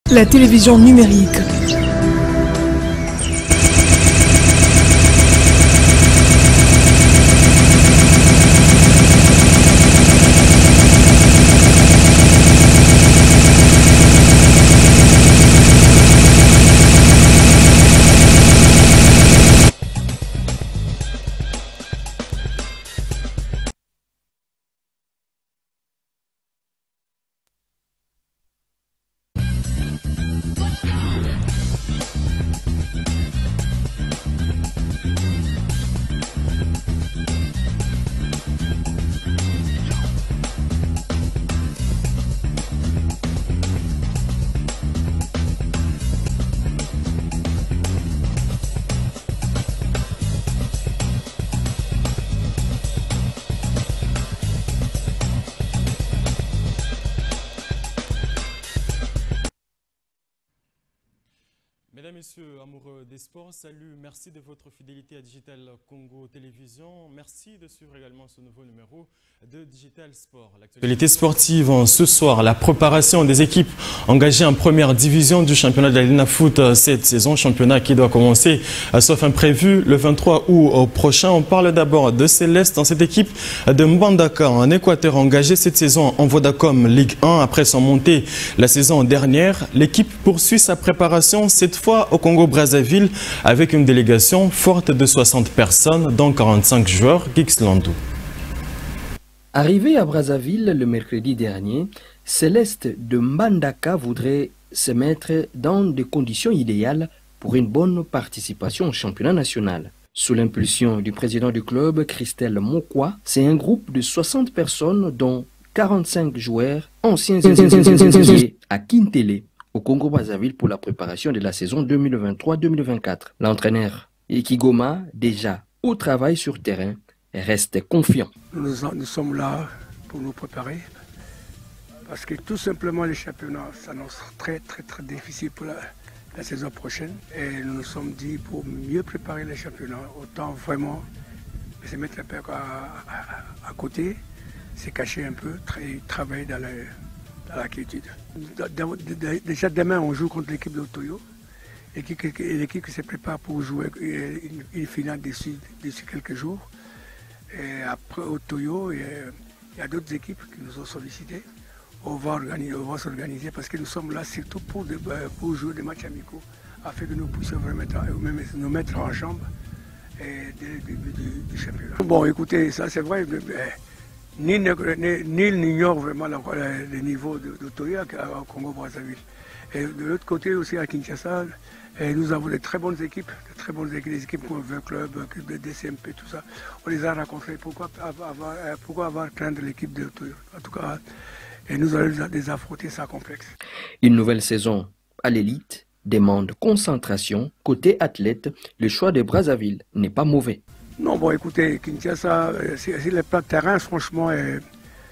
La télévision numérique. Mesdames, Messieurs, amoureux des sports, salut, merci de votre fidélité à Digital Congo Télévision. Merci de suivre également ce nouveau numéro de Digital Sport. L'actualité sportive ce soir, la préparation des équipes engagées en première division du championnat de la Ligue Foot cette saison, championnat qui doit commencer sauf imprévu le 23 août prochain. On parle d'abord de Céleste dans cette équipe de Mbandaka en Équateur engagée cette saison en Vodacom Ligue 1 après son montée la saison dernière. L'équipe poursuit sa préparation cette fois au Congo-Brazzaville avec une délégation forte de 60 personnes, dont 45 joueurs Gixlandou. Arrivé à Brazzaville le mercredi dernier, Céleste de Mbandaka voudrait se mettre dans des conditions idéales pour une bonne participation au championnat national. Sous l'impulsion du président du club, Christelle Mokwa, c'est un groupe de 60 personnes dont 45 joueurs anciens à Kintele, au Congo-Brazzaville pour la préparation de la saison 2023-2024. L'entraîneur Ikigoma, déjà au travail sur terrain, reste confiant. Nous sommes là pour nous préparer parce que tout simplement les championnats s'annoncent très difficile pour la saison prochaine et nous nous sommes dit pour mieux préparer les championnats, autant vraiment se mettre la paire à côté, se cacher un peu, travailler dans la quiétude. Déjà demain on joue contre l'équipe de Otoyo, l'équipe qui se prépare pour jouer une finale d'ici quelques jours. Et après Otoyo, il y a d'autres équipes qui nous ont sollicité. On va s'organiser parce que nous sommes là surtout pour jouer des matchs amicaux afin que nous puissions vraiment nous mettre en jambe du championnat. Bon écoutez, ça c'est vrai. Nul n'ignore vraiment le niveau d'Otoyo au Congo-Brazzaville. Et de l'autre côté aussi à Kinshasa, nous avons de très bonnes équipes, des équipes comme le club, le DCMP, tout ça. On les a rencontrés. Pourquoi avoir craindre l'équipe d'Otoyo? En tout cas, et nous allons les affronter sans complexe. Une nouvelle saison à l'élite demande concentration. Côté athlète, le choix de Brazzaville n'est pas mauvais. Non, bon, écoutez, Kinshasa, si le plan de terrain, franchement,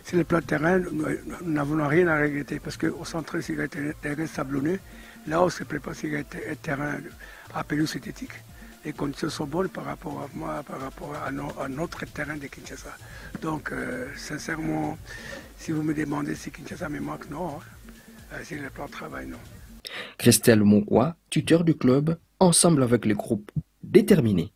sur le plan de terrain, nous n'avons rien à regretter parce qu'au centre, c'est un terrain sablonneux. Là, on se prépare sur un terrain à pelouse synthétique. Les conditions sont bonnes par rapport à notre terrain de Kinshasa. Donc, sincèrement, si vous me demandez si Kinshasa me manque, non. C'est le plan de travail, non. Christelle Mokwa, tuteur du club, ensemble avec le groupe déterminé.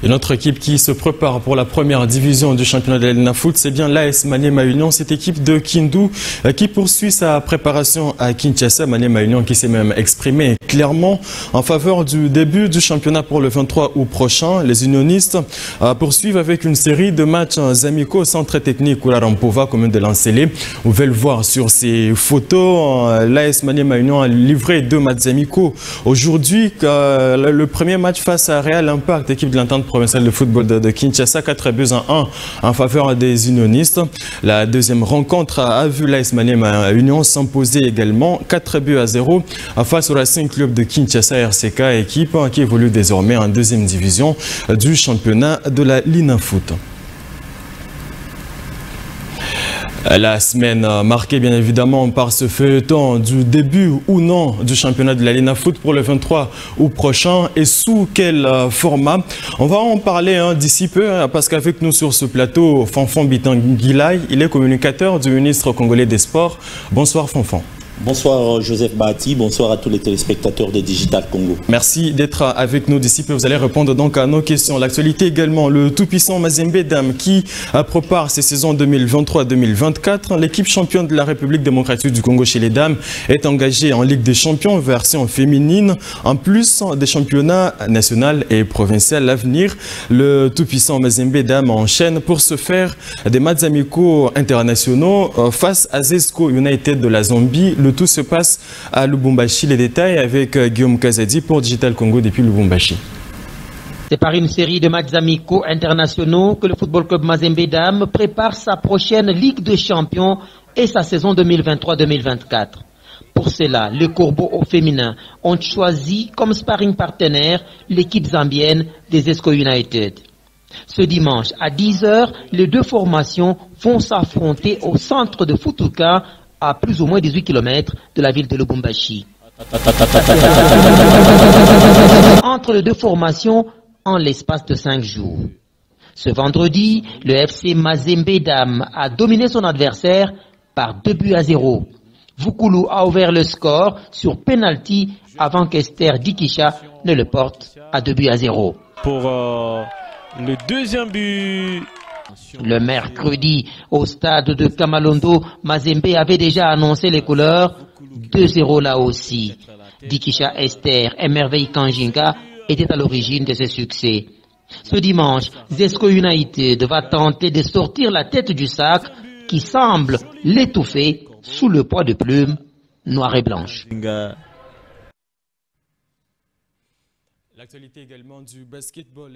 Une autre équipe qui se prépare pour la première division du championnat de la Ligue Foot, c'est bien l'AS Maniema Union, cette équipe de Kindu qui poursuit sa préparation à Kinshasa. Maniema Union qui s'est même exprimé clairement en faveur du début du championnat pour le 23 août prochain. Les unionistes poursuivent avec une série de matchs amicaux au centre technique Oularampova, commune de Lancélé. Vous pouvez le voir sur ces photos. L'AS Maniema Union a livré 2 matchs amicaux aujourd'hui. Le premier match face à Real Impact, équipe de l'entente provinciale de football de Kinshasa, 4-1 en faveur des unionistes. La deuxième rencontre a vu l'AS Maniema Union s'imposer également 4-0 face au Racing Club de Kinshasa RCK, équipe qui évolue désormais en deuxième division du championnat de la Ligue Foot. La semaine marquée bien évidemment par ce feuilleton du début ou non du championnat de la Ligue Foot pour le 23 août prochain et sous quel format. On va en parler d'ici peu parce qu'avec nous sur ce plateau, Fanfan Bitangilai, il est communicateur du ministre congolais des Sports. Bonsoir Fanfan. Bonsoir Joseph Bahati, bonsoir à tous les téléspectateurs de Digital Congo. Merci d'être avec nous d'ici peu. Vous allez répondre donc à nos questions. L'actualité également, le tout-puissant Mazembe Dam qui prépare ses saisons 2023-2024. L'équipe championne de la République démocratique du Congo chez les dames est engagée en Ligue des champions version féminine. En plus des championnats nationaux et provinciaux à l'avenir, le tout-puissant Mazembe Dam enchaîne pour se faire des matchs amicaux internationaux face à Zesco United de la Zambie. Le tout se passe à Lubumbashi. Les détails avec Guillaume Kazadi pour Digital Congo depuis Lubumbashi. C'est par une série de matchs amicaux internationaux que le Football Club Mazembe Dam prépare sa prochaine Ligue des champions et sa saison 2023-2024. Pour cela, les Corbeaux au féminin ont choisi comme sparring partenaire l'équipe zambienne des Zesco United. Ce dimanche à 10h, les deux formations vont s'affronter au centre de Futuka à plus ou moins 18 km de la ville de Lubumbashi. Entre les deux formations en l'espace de 5 jours. Ce vendredi, le FC Mazembe Dam a dominé son adversaire par 2-0. Vukulu a ouvert le score sur penalty avant qu'Esther Dikisha ne le porte à 2-0. Pour le deuxième but. Le mercredi, au stade de Kamalondo, Mazembe avait déjà annoncé les couleurs. 2-0 là aussi. Dikisha Esther et Merveille Kanjinga étaient à l'origine de ce succès. Ce dimanche, Zesco United va tenter de sortir la tête du sac qui semble l'étouffer sous le poids de plumes noires et blanches. L'actualité également du basketball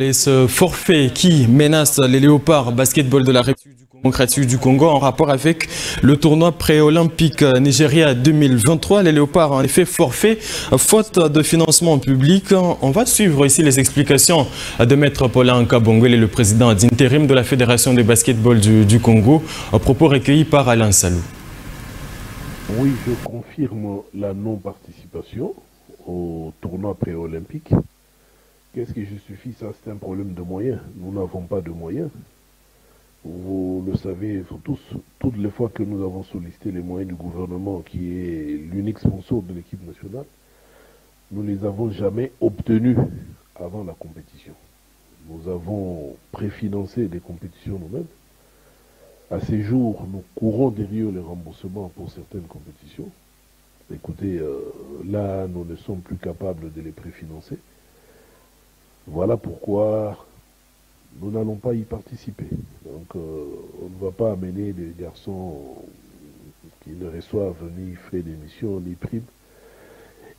et ce forfait qui menace les léopards basketball de la République démocratique du Congo en rapport avec le tournoi pré-olympique Nigeria 2023. Les léopards ont en effet forfait faute de financement public. On va suivre ici les explications de Maître Paulin Nkabongwe, le président d'intérim de la Fédération de basketball du Congo, à propos recueillis par Alain Salou. Oui, je confirme la non-participation au tournoi pré-olympique. Qu'est-ce qui justifie ça? C'est un problème de moyens. Nous n'avons pas de moyens. Vous le savez tous, toutes les fois que nous avons sollicité les moyens du gouvernement, qui est l'unique sponsor de l'équipe nationale, nous ne les avons jamais obtenus avant la compétition. Nous avons préfinancé des compétitions nous-mêmes. À ces jours, nous courons derrière les remboursements pour certaines compétitions. Écoutez, là, nous ne sommes plus capables de les préfinancer. Voilà pourquoi nous n'allons pas y participer. Donc, on ne va pas amener des garçons qui ne reçoivent ni frais d'émission, ni primes.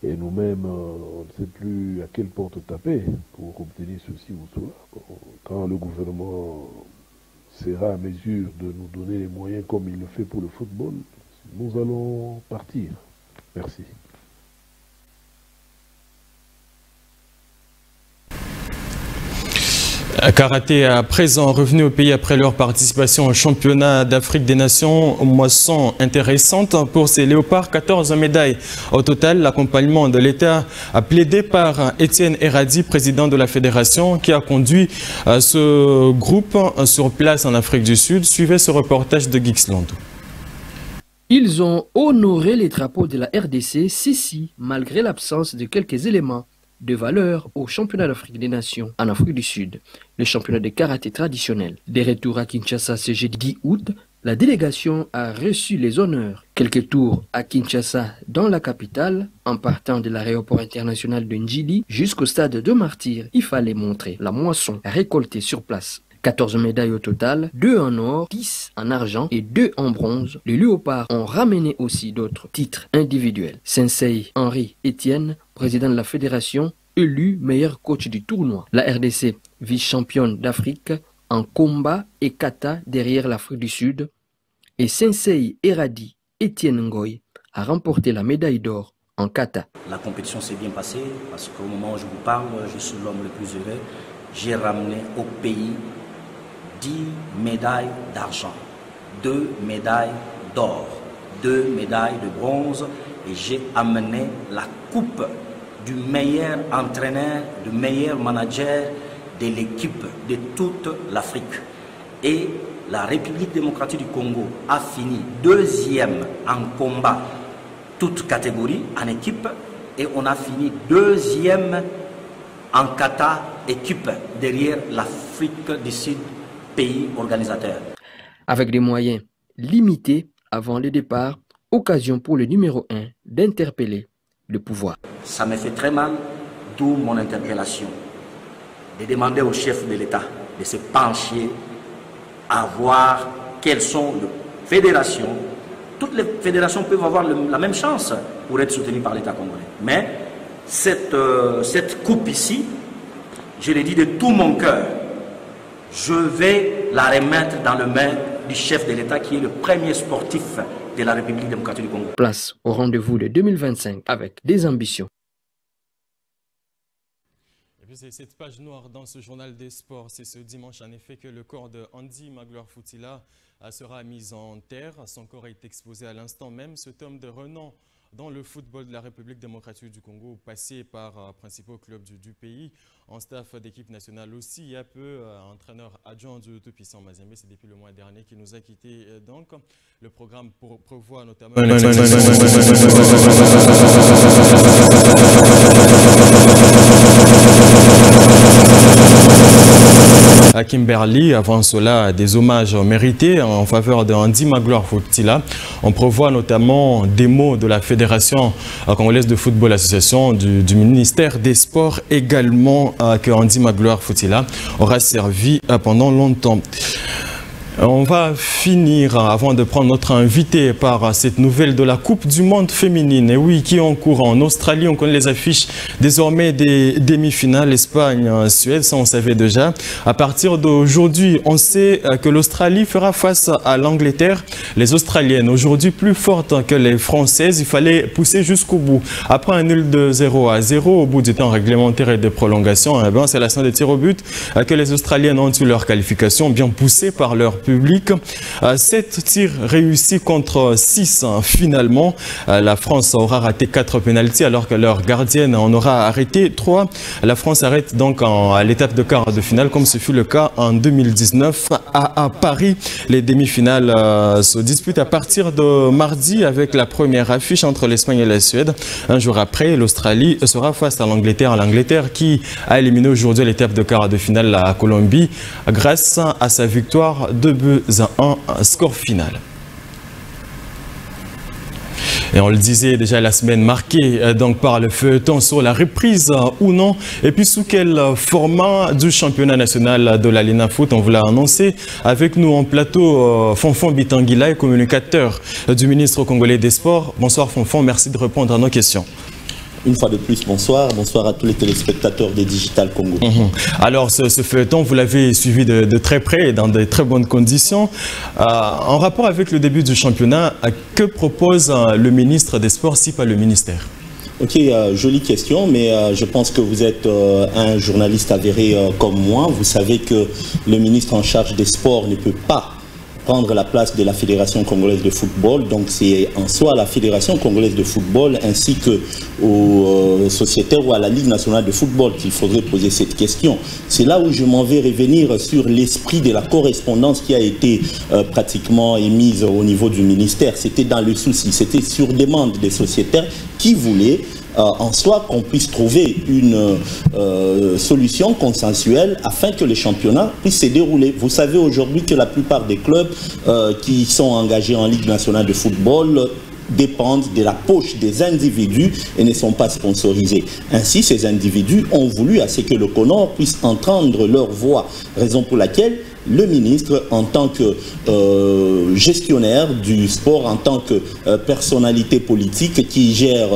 Et nous-mêmes, on ne sait plus à quelle porte taper pour obtenir ceci ou cela. Quand le gouvernement sera à mesure de nous donner les moyens comme il le fait pour le football, nous allons partir. Merci. Karaté à présent revenu au pays après leur participation au championnat d'Afrique des Nations. Moisson intéressante pour ces léopards. 14 médailles au total. L'accompagnement de l'État a plaidé par Étienne Eradi, président de la fédération, qui a conduit ce groupe sur place en Afrique du Sud. Suivez ce reportage de Gixland. Ils ont honoré les drapeaux de la RDC, malgré l'absence de quelques éléments de valeur au championnat d'Afrique des Nations en Afrique du Sud, le championnat de karaté traditionnel. Des retours à Kinshasa ce jeudi 10 août, la délégation a reçu les honneurs. Quelques tours à Kinshasa dans la capitale, en partant de l'aéroport international de Njili jusqu'au stade de Martyrs. Il fallait montrer la moisson récoltée sur place. 14 médailles au total, 2 en or, 10 en argent et 2 en bronze. Les léopards ont ramené aussi d'autres titres individuels. Sensei Henri Etienne, président de la fédération, élu meilleur coach du tournoi. La RDC, vice-championne d'Afrique en combat et kata derrière l'Afrique du Sud. Et Sensei Eradi Etienne Ngoy a remporté la médaille d'or en kata. La compétition s'est bien passée parce qu'au moment où je vous parle, je suis l'homme le plus heureux. J'ai ramené au pays 10 médailles d'argent, 2 médailles d'or, 2 médailles de bronze et j'ai amené la coupe du meilleur entraîneur, du meilleur manager de l'équipe de toute l'Afrique. Et la République démocratique du Congo a fini 2e en combat toutes catégories en équipe et on a fini deuxième en kata équipe derrière l'Afrique du Sud, pays organisateur. Avec des moyens limités avant le départ, occasion pour le numéro 1 d'interpeller le pouvoir. Ça me fait très mal, d'où mon interpellation, de demander au chef de l'État de se pencher à voir quelles sont les fédérations. Toutes les fédérations peuvent avoir la même chance pour être soutenues par l'État congolais. Mais cette coupe ici, je l'ai dit de tout mon cœur, je vais la remettre dans les mains du chef de l'État qui est le premier sportif de la République démocratique du Congo. Place au rendez-vous de 2025 avec des ambitions. C'est cette page noire dans ce journal des sports. C'est ce dimanche en effet que le corps de Andy Magloire Foutila sera mis en terre. Son corps est exposé à l'instant même. Cet homme de renom dans le football de la République démocratique du Congo, passé par principaux clubs du pays, en staff d'équipe nationale aussi, il y a peu entraîneur adjoint du tout-puissant Mazembe. C'est depuis le mois dernier qu'il nous a quittés. Donc, le programme prévoit notamment à Kimberley. Avant cela, des hommages mérités en faveur de Andy Magloire Foutila. On prévoit notamment des mots de la Fédération congolaise de football association, du ministère des Sports également, que Andy Magloire Foutila aura servi pendant longtemps. On va finir, avant de prendre notre invité, par cette nouvelle de la Coupe du Monde féminine. Et oui, qui est en cours en Australie. On connaît les affiches désormais des demi-finales Espagne-Suède, ça on savait déjà. À partir d'aujourd'hui, on sait que l'Australie fera face à l'Angleterre. Les Australiennes, aujourd'hui plus fortes que les Françaises, il fallait pousser jusqu'au bout. Après un nul de 0-0, au bout du temps réglementaire et de prolongation, eh ben, c'est la séance de tir au but que les Australiennes ont eu leur qualification, bien poussée par leur public. 7 tirs réussis contre 6 finalement. La France aura raté 4 pénaltys alors que leur gardienne en aura arrêté 3. La France arrête donc à l'étape de quart de finale comme ce fut le cas en 2019 à Paris. Les demi-finales se disputent à partir de mardi avec la première affiche entre l'Espagne et la Suède. Un jour après, l'Australie sera face à l'Angleterre. L'Angleterre qui a éliminé aujourd'hui à l'étape de quart de finale la Colombie grâce à sa victoire 2-1 score final. Et on le disait déjà la semaine marquée donc par le feuilleton sur la reprise ou non. Et puis sous quel format du championnat national de la Linafoot, on vous l'a annoncé. Avec nous en plateau, Fonfon Bitangila, communicateur du ministre congolais des Sports. Bonsoir Fonfon, merci de répondre à nos questions. Une fois de plus, bonsoir. Bonsoir à tous les téléspectateurs de Digital Congo. Alors, ce feuilleton, vous l'avez suivi de très près et dans de très bonnes conditions. En rapport avec le début du championnat, que propose le ministre des Sports, si pas le ministère? Ok, jolie question, mais je pense que vous êtes un journaliste avéré comme moi. Vous savez que le ministre en charge des sports ne peut pas prendre la place de la Fédération congolaise de football. Donc c'est en soi la Fédération congolaise de football ainsi que aux sociétaires ou à la Ligue nationale de football qu'il faudrait poser cette question. C'est là où je m'en vais revenir sur l'esprit de la correspondance qui a été pratiquement émise au niveau du ministère. C'était dans le souci, c'était sur demande des sociétaires qui voulaient en soi qu'on puisse trouver une solution consensuelle afin que les championnats puissent se dérouler. Vous savez aujourd'hui que la plupart des clubs qui sont engagés en Ligue nationale de football dépendent de la poche des individus et ne sont pas sponsorisés. Ainsi, ces individus ont voulu à ce que le CONOR puisse entendre leur voix, raison pour laquelle le ministre, en tant que gestionnaire du sport, en tant que personnalité politique qui gère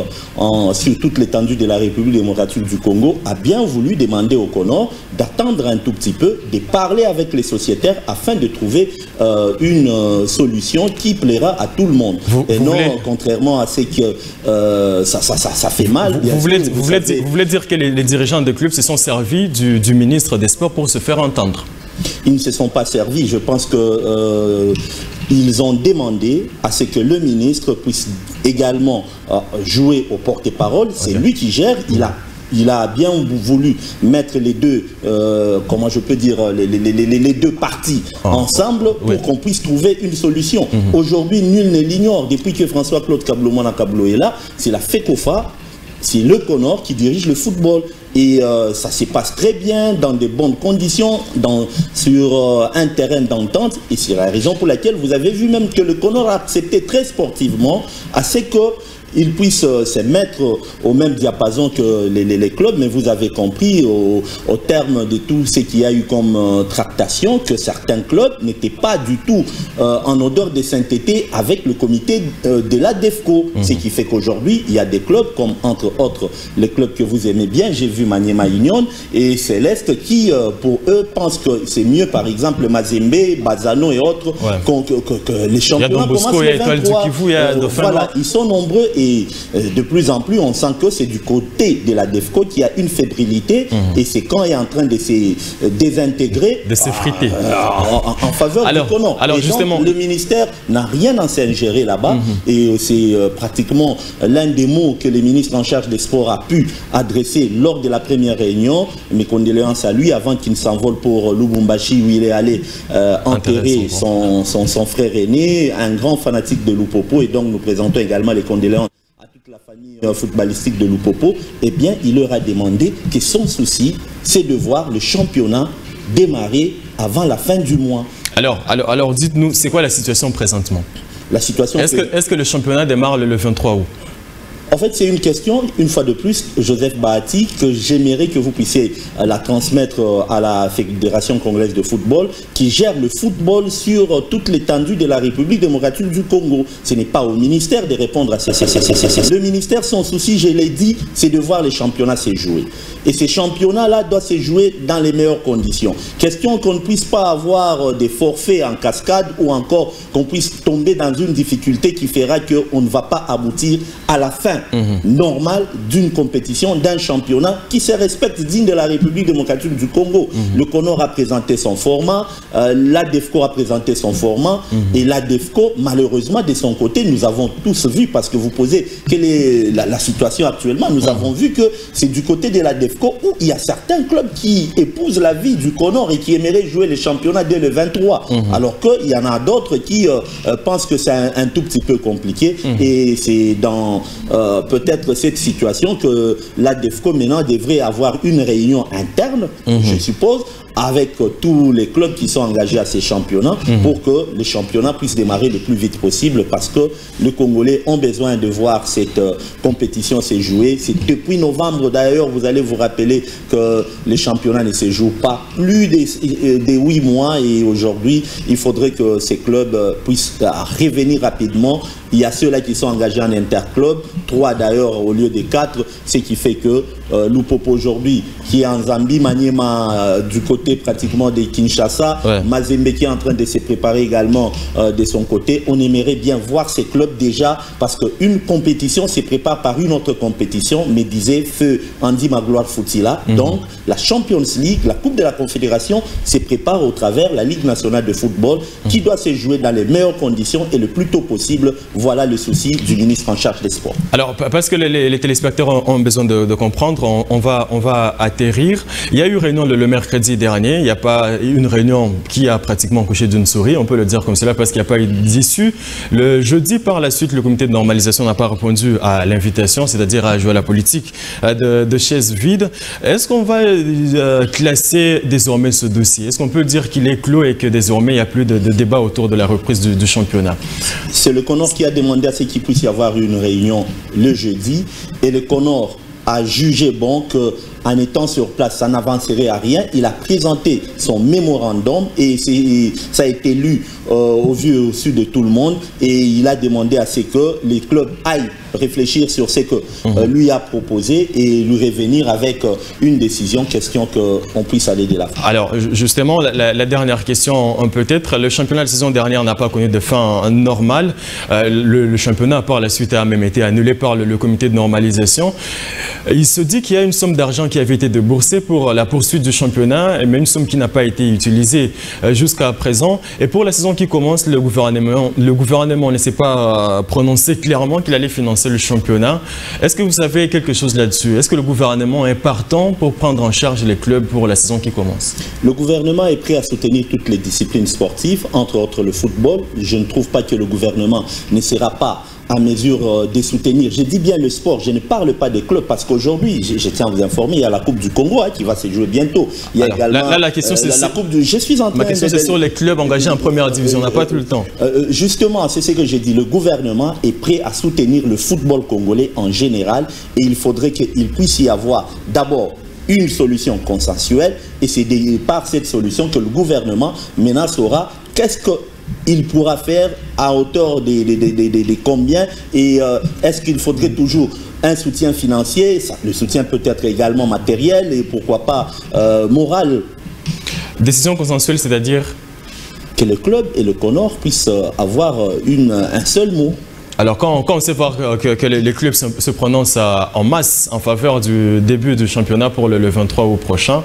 sur toute l'étendue de la République démocratique du Congo, a bien voulu demander au CONOR d'attendre un tout petit peu, de parler avec les sociétaires afin de trouver une solution qui plaira à tout le monde. Contrairement à ce que ça fait mal. Vous voulez dire que les dirigeants de clubs se sont servis du ministre des Sports pour se faire entendre? Ils ne se sont pas servis. Je pense que ils ont demandé à ce que le ministre puisse également jouer au porte-parole. C'est lui qui gère. Il a il a bien voulu mettre les deux, comment je peux dire, les deux parties ensemble pour qu'on puisse trouver une solution. Aujourd'hui, nul ne l'ignore. Depuis que François-Claude Kablo est là, c'est la FECOFA, c'est le CONOR qui dirige le football. Et ça se passe très bien, dans de bonnes conditions, sur un terrain d'entente. Et c'est la raison pour laquelle vous avez vu même que le CONOR a accepté très sportivement à ce qu'ils puissent se mettre au même diapason que les clubs. Mais vous avez compris au terme de tout ce qu'il y a eu comme tractation que certains clubs n'étaient pas du tout en odeur de sainteté avec le comité de la DEFCO. Ce qui fait qu'aujourd'hui, il y a des clubs comme entre autres les clubs que vous aimez bien. J'ai vu Maniema Union et Céleste qui, pour eux, pensent que c'est mieux, par exemple, Mazembe, Bazano et autres, que les championnats commencent le 23. Voilà, ils sont nombreux et de plus en plus, on sent que c'est du côté de la DEFCO qui a une fébrilité et c'est quand il est en train de se désintégrer, de s'effriter en faveur du CONOR. Alors justement, donc, le ministère n'a rien à s'ingérer là-bas et c'est pratiquement l'un des mots que le ministre en charge des sports a pu adresser lors de la première réunion. Mes condoléances à lui avant qu'il ne s'envole pour Lubumbashi où il est allé enterrer son frère aîné, un grand fanatique de Lupopo, et donc nous présentons également les condoléances à toute la famille footballistique de Lupopo. Eh bien, il leur a demandé que son souci, c'est de voir le championnat démarrer avant la fin du mois. Alors dites-nous, c'est quoi la situation présentement? La situation. Est-ce que le championnat démarre le 23 août? En fait, c'est une question, une fois de plus, Joseph Bahati, que j'aimerais que vous puissiez la transmettre à la Fédération congolaise de football, qui gère le football sur toute l'étendue de la République démocratique du Congo. Ce n'est pas au ministère de répondre à ces. Le ministère, son souci, je l'ai dit, c'est de voir les championnats se jouer. Et ces championnats-là doivent se jouer dans les meilleures conditions. Question qu'on ne puisse pas avoir des forfaits en cascade ou encore qu'on puisse tomber dans une difficulté qui fera qu'on ne va pas aboutir à la fin normal d'une compétition, d'un championnat qui se respecte, digne de la République démocratique du Congo. Le CONOR a présenté son format, la DEFCO a présenté son format, et la DEFCO, malheureusement, de son côté, nous avons tous vu, parce que vous posez quelle est la situation actuellement, nous avons vu que c'est du côté de la DEFCO où il y a certains clubs qui épousent la vie du CONOR et qui aimeraient jouer les championnats dès le 23, alors qu'il y en a d'autres qui pensent que c'est un tout petit peu compliqué, et c'est dans peut-être cette situation que la DEFCO maintenant devrait avoir une réunion interne, je suppose, avec tous les clubs qui sont engagés à ces championnats pour que les championnats puissent démarrer le plus vite possible, parce que les Congolais ont besoin de voir cette compétition se jouer. C'est depuis novembre d'ailleurs, vous allez vous rappeler que les championnats ne se jouent pas plus de 8 mois, et aujourd'hui il faudrait que ces clubs puissent revenir rapidement. Il y a ceux-là qui sont engagés en interclub, 3 d'ailleurs au lieu des 4, ce qui fait que Lupopo aujourd'hui, qui est en Zambie, Maniema du côté pratiquement de Kinshasa, Mazembe qui est en train de se préparer également de son côté. On aimerait bien voir ces clubs déjà, parce qu'une compétition se prépare par une autre compétition, mais disait feu Andy Magloire Foutila. Donc la Champions League, la Coupe de la Confédération, se prépare au travers la Ligue nationale de football, qui doit se jouer dans les meilleures conditions et le plus tôt possible. Voilà le souci du ministre en charge des sports. Alors, parce que les téléspectateurs ont besoin de comprendre, on va atterrir. Il y a eu réunion le mercredi dernier. Il n'y a pas une réunion qui a pratiquement couché d'une souris, on peut le dire comme cela, parce qu'il n'y a pas eu d'issue. Le jeudi, par la suite, le comité de normalisation n'a pas répondu à l'invitation, c'est-à-dire à jouer à la politique de chaises vides. Est-ce qu'on va classer désormais ce dossier? Est-ce qu'on peut dire qu'il est clos et que désormais il n'y a plus de débat autour de la reprise du championnat? C'est le CONOR qui a demandé à ce qu'il puisse y avoir une réunion le jeudi, et le CONOR a jugé bon qu'en étant sur place, ça n'avancerait à rien. Il a présenté son mémorandum et ça a été lu au vu et au su de tout le monde, et il a demandé à ce que les clubs aillent réfléchir sur ce que lui a proposé et lui revenir avec une décision, question qu'on puisse aller de la fin. Alors justement, la dernière question peut-être, le championnat de saison dernière n'a pas connu de fin normale. Le championnat par la suite a même été annulé par le comité de normalisation. Il se dit qu'il y a une somme d'argent qui avait été déboursée pour la poursuite du championnat, mais une somme qui n'a pas été utilisée jusqu'à présent. Et pour la saison qui commence, le gouvernement ne s'est pas prononcé clairement qu'il allait financer le championnat. Est-ce que vous savez quelque chose là-dessus? Est-ce que le gouvernement est partant pour prendre en charge les clubs pour la saison qui commence? Le gouvernement est prêt à soutenir toutes les disciplines sportives, entre autres le football. Je ne trouve pas que le gouvernement ne sera pas à mesure de soutenir. Je dis bien le sport, je ne parle pas des clubs parce qu'aujourd'hui, je tiens à vous informer, il y a la Coupe du Congo qui va se jouer bientôt. Il y a également la question c'est la Coupe du... Je suis en train ma question c'est sur les clubs engagés en première division, on n'a pas tout le temps. Justement, c'est ce que j'ai dit, le gouvernement est prêt à soutenir le football congolais en général et il faudrait qu'il puisse y avoir d'abord une solution consensuelle et c'est par cette solution que le gouvernement maintenant saura qu'est-ce qu'il pourra faire à hauteur des combien et est-ce qu'il faudrait toujours un soutien financier, le soutien peut être également matériel et pourquoi pas moral. Décision consensuelle, c'est-à-dire que le club et le CONOR puissent avoir un seul mot. Alors quand on sait voir que les clubs se prononcent en masse en faveur du début du championnat pour le 23 août prochain,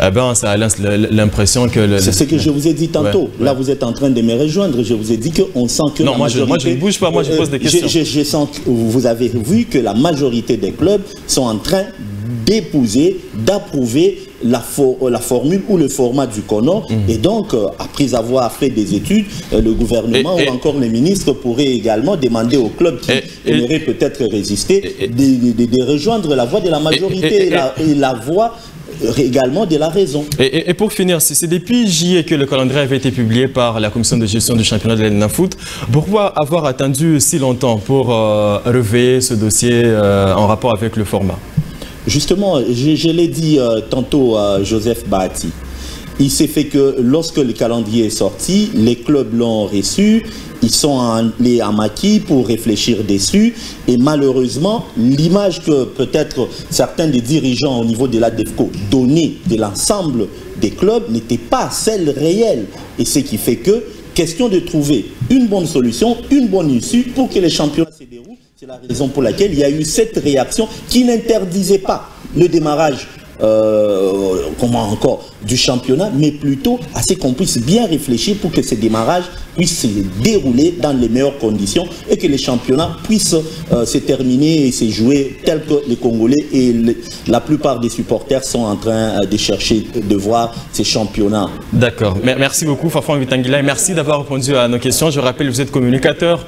eh ben, ça a l'impression que... C'est ce que je vous ai dit tantôt. Là, vous êtes en train de me rejoindre. Je vous ai dit qu'on sent que... Non, moi je ne bouge pas, moi je pose des questions. Je sens que vous avez vu que la majorité des clubs sont en train d'épouser, d'approuver la formule ou le format du CONOR. Et donc, après avoir fait des études, le gouvernement ou encore les ministres pourraient également demander aux clubs qui aimeraient peut-être résister de rejoindre la voie de la majorité et la voie également de la raison. Et pour finir, c'est depuis juillet que le calendrier avait été publié par la commission de gestion du championnat de l'ENAFOOT. Pourquoi avoir attendu si longtemps pour réveiller ce dossier en rapport avec le format? Justement, je l'ai dit tantôt à Joseph Bahati. Il s'est fait que lorsque le calendrier est sorti, les clubs l'ont reçu, ils sont allés à maquis pour réfléchir dessus et malheureusement, l'image que peut-être certains des dirigeants au niveau de la DEFCO donnaient de l'ensemble des clubs n'était pas celle réelle. Et ce qui fait que, question de trouver une bonne solution, une bonne issue pour que les championnats se déroulent. C'est la raison pour laquelle il y a eu cette réaction qui n'interdisait pas le démarrage du championnat, mais plutôt à ce qu'on puisse bien réfléchir pour que ce démarrage puisse se dérouler dans les meilleures conditions et que les championnats puissent se terminer et se jouer tel que les Congolais et la plupart des supporters sont en train de chercher de voir ces championnats. D'accord. Merci beaucoup Fafan Vitangila et merci d'avoir répondu à nos questions. Je rappelle, vous êtes communicateur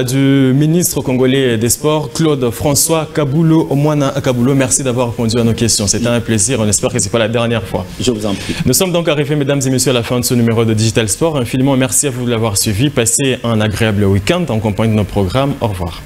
du ministre congolais des Sports, Claude François Kabulo Omwana Kabulo. Merci d'avoir répondu à nos questions. C'était un plaisir. On espère que ce n'est pas la dernière fois. Je vous en prie. Nous sommes donc arrivés, mesdames et messieurs, à la fin de ce numéro de Digital Sport. Infiniment merci à vous de l'avoir suivi. Passez un agréable week-end en compagnie de nos programmes. Au revoir.